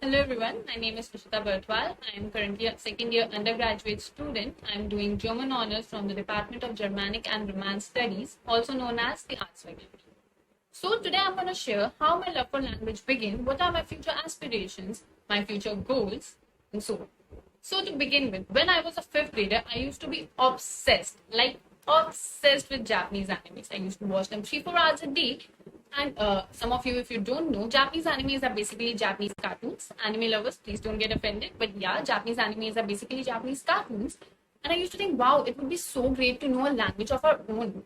Hello everyone, my name is Ishita Barthwal. I am currently a second year undergraduate student. I am doing German honors from the Department of Germanic and Romance Studies, also known as the Arts faculty. So today I'm going to share how my love for language began, what are my future aspirations, my future goals, and so on. So to begin with, when I was a fifth grader, I used to be obsessed, like obsessed with Japanese animes. I used to watch them 3-4 hours a day. And some of you, if you don't know, Japanese animes are basically Japanese cartoons. Anime lovers, please don't get offended. But yeah, Japanese animes are basically Japanese cartoons. And I used to think, wow, it would be so great to know a language of our own,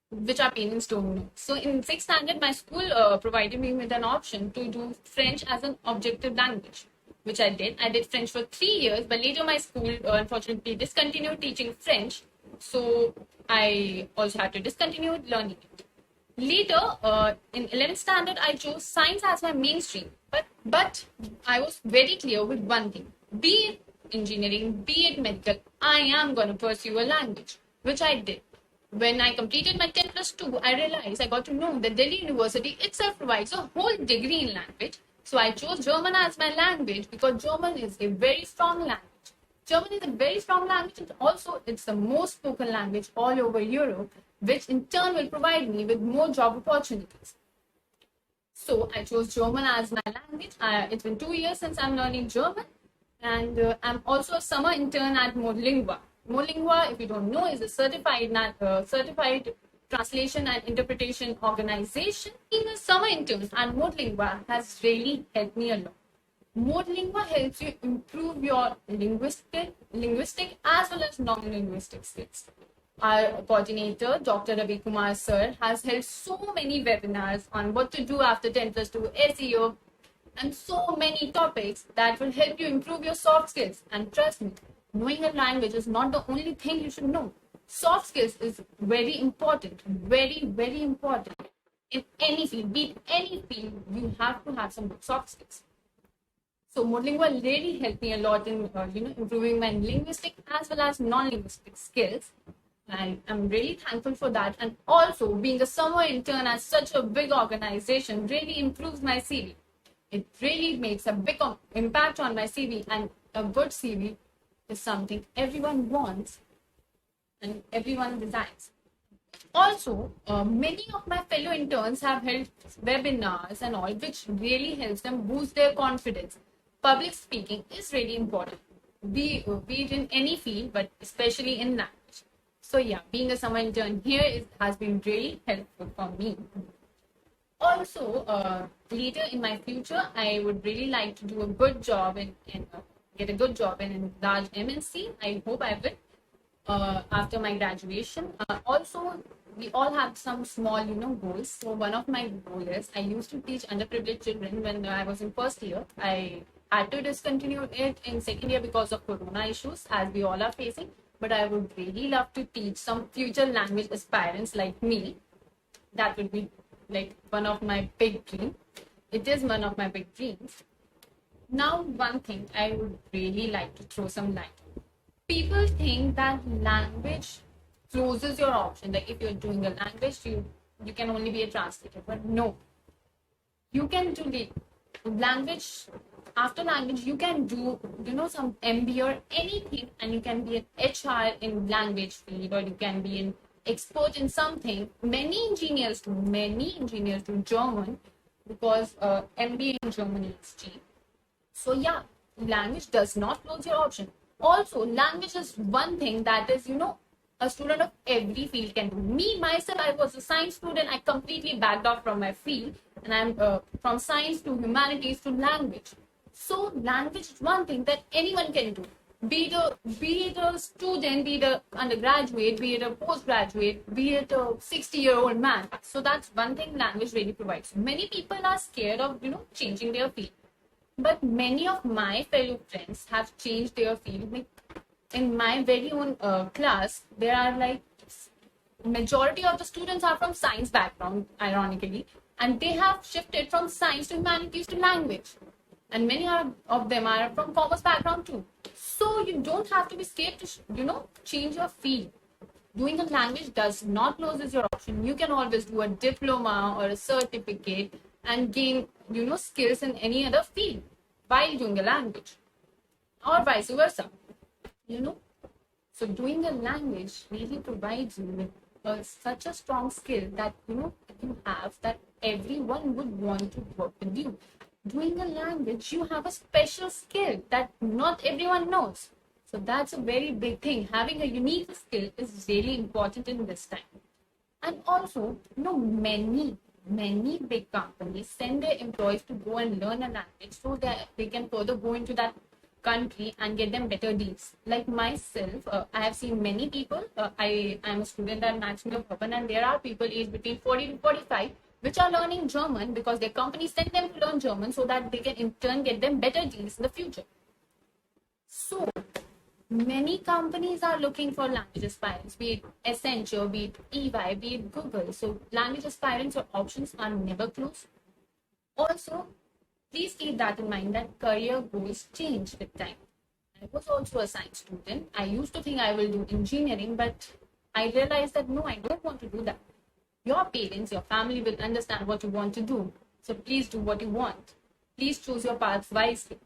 which our parents don't know. So in sixth standard, my school provided me with an option to do French as an objective language, which I did. I did French for 3 years, but later my school unfortunately discontinued teaching French. So I also had to discontinue learning it. Later, in 11th standard, I chose science as my mainstream. But I was very clear with one thing. Be it engineering, be it medical, I am going to pursue a language, which I did. When I completed my 10 plus 2, I realized I got to know that Delhi University itself provides a whole degree in language. So I chose German as my language because German is a very strong language. German is a very strong language and also it's the most spoken language all over Europe, which in turn will provide me with more job opportunities. So I chose German as my language. It's been 2 years since I'm learning German, and I'm also a summer intern at Modlingua. Modlingua, if you don't know, is a certified translation and interpretation organization. Being a summer intern at Modlingua has really helped me a lot. Modlingua helps you improve your linguistic as well as non-linguistic skills. Our coordinator, Dr. Ravi Kumar Sir, has held so many webinars on what to do after 10 plus 2 SEO and so many topics that will help you improve your soft skills. And trust me, knowing a language is not the only thing you should know. Soft skills is very important, very, very important. In any field, be it any field, you have to have some good soft skills. So Modlingua really helped me a lot in improving my linguistic as well as non-linguistic skills. And I'm really thankful for that. And also, being a summer intern at such a big organization really improves my CV. It really makes a big impact on my CV, and a good CV is something everyone wants and everyone desires. Also, many of my fellow interns have held webinars and all, which really helps them boost their confidence. Public speaking is really important, be it in any field, but especially in language. So yeah, being a summer intern here has been really helpful for me. Also, later in my future, I would really like to do a good job and get a good job in a large MNC. I hope I will after my graduation. Also, we all have some small, goals. So one of my goals is I used to teach underprivileged children when I was in first year. I had to discontinue it in second year because of corona issues, as we all are facing. But I would really love to teach some future language aspirants like me. That would be like one of my big dreams. It is one of my big dreams. Now, one thing I would really like to throw some light. People think that language closes your option. Like if you're doing a language, you can only be a translator. But no, you can do the language. After language, you can do some MBA or anything, and you can be an HR in language field, or you can be an expert in something. Many engineers do German because MBA in Germany is cheap. So yeah, language does not close your option. Also, language is one thing that is a student of every field can do. Me, myself, I was a science student. I completely backed off from my field, and I'm from science to humanities to language. So language is one thing that anyone can do. Be it a student, be it an undergraduate, be it a postgraduate, be it a 60-year-old man. So that's one thing language really provides. Many people are scared of changing their field. But many of my fellow friends have changed their field. Like in my very own class, there are like majority of the students are from science background, ironically, and they have shifted from science to humanities to language. And many of them are from commerce background too. So you don't have to be scared to change your field. Doing a language does not closes your option. You can always do a diploma or a certificate and gain skills in any other field. while doing a language, or vice versa. You know, so doing a language really provides you with such a strong skill that you have that everyone would want to work with you. Doing a language, you have a special skill that not everyone knows. So that's a very big thing. Having a unique skill is really important in this time. And also, many big companies send their employees to go and learn a language so that they can further go into that country and get them better deals. Like myself, I have seen many people. I am a student at National of Urban, and there are people aged between 40 to 45 which are learning German because their company sent them to learn German so that they can in turn get them better deals in the future. So many companies are looking for language aspirants, be it Accenture, be it EY, be it Google. So language aspirants or options are never closed. Also, please keep that in mind that career goals change with time. I was also a science student. I used to think I will do engineering, but I realized that no, I don't want to do that. Your parents, your family will understand what you want to do. So please do what you want. Please choose your paths wisely.